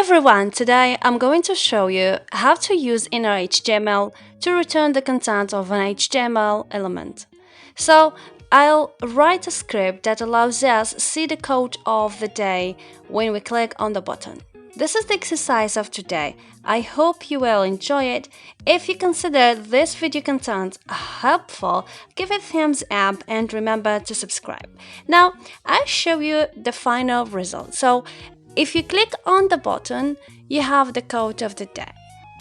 everyone, today I'm going to show you how to use innerHTML to return the content of an HTML element. So I'll write a script that allows us to see the code of the day when we click on the button. This is the exercise of today. I hope you will enjoy it. If you consider this video content helpful, give it a thumbs up and remember to subscribe. Now I'll show you the final result. So if you click on the button, you have the code of the day.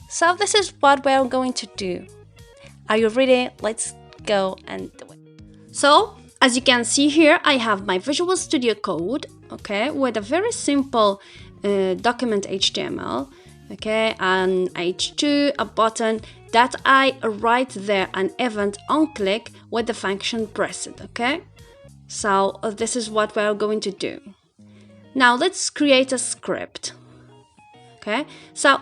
So this is what we're going to do. Are you ready? Let's go and do it. So as you can see here, I have my Visual Studio Code, okay, with a very simple document HTML, okay, an H2, a button that I write there an event on click with the function pressed, okay. So this is what we're going to do. Now let's create a script, okay. So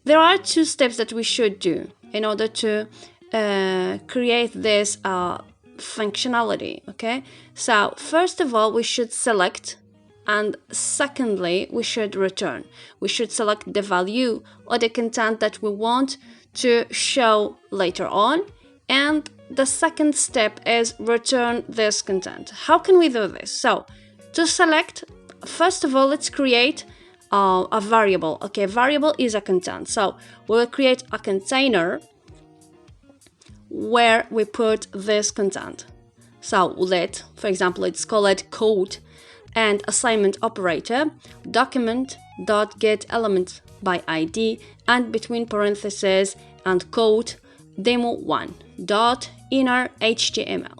there are two steps that we should do in order to create this functionality, okay. So first of all, we should select, and secondly, we should return. We should select the value or the content that we want to show later on, and the second step is return this content. How can we do this? So to select, first of all, let's create a variable. Okay, variable is a content. So we'll create a container where we put this content. So for example, let's call it code and assignment operator document.getElement by ID, and between parentheses and code demo1 dot inner HTML,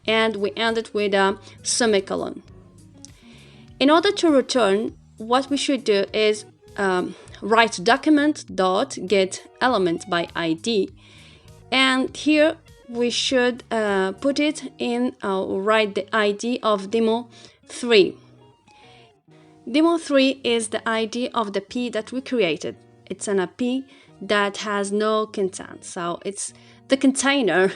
and we end it with a semicolon. In order to return, what we should do is write document.getElement by ID, and here we should put it in, write the ID of demo3. Demo3 is the ID of the P that we created. It's an API that has no content, so it's the container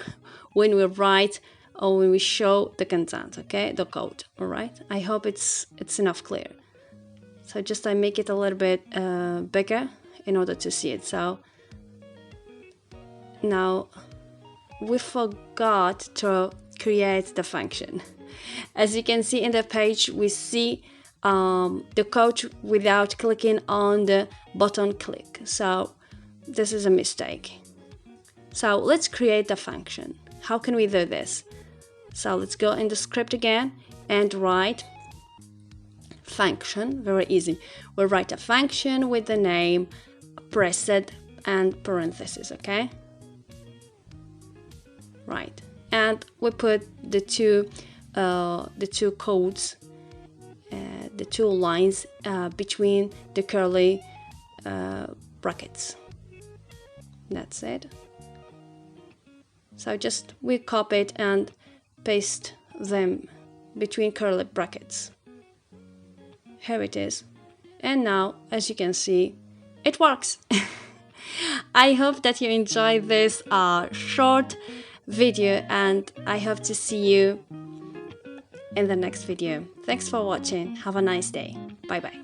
when we write or when we show the content, okay, the code. All right, I hope it's enough clear. So just I make it a little bit bigger in order to see it. So now we forgot to create the function. As you can see in the page, we see the code without clicking on the button click. So this is a mistake. So let's create the function. How can we do this? So let's go in the script again and write function. Very easy. We'll write a function with the name pressed and parentheses, okay? Right, and we put the two codes, the two lines between the curly brackets. That's it. So just we copy it and paste them between curly brackets. Here it is. And now, as you can see, it works. I hope that you enjoyed this short video, and I hope to see you in the next video. Thanks for watching. Have a nice day. Bye bye.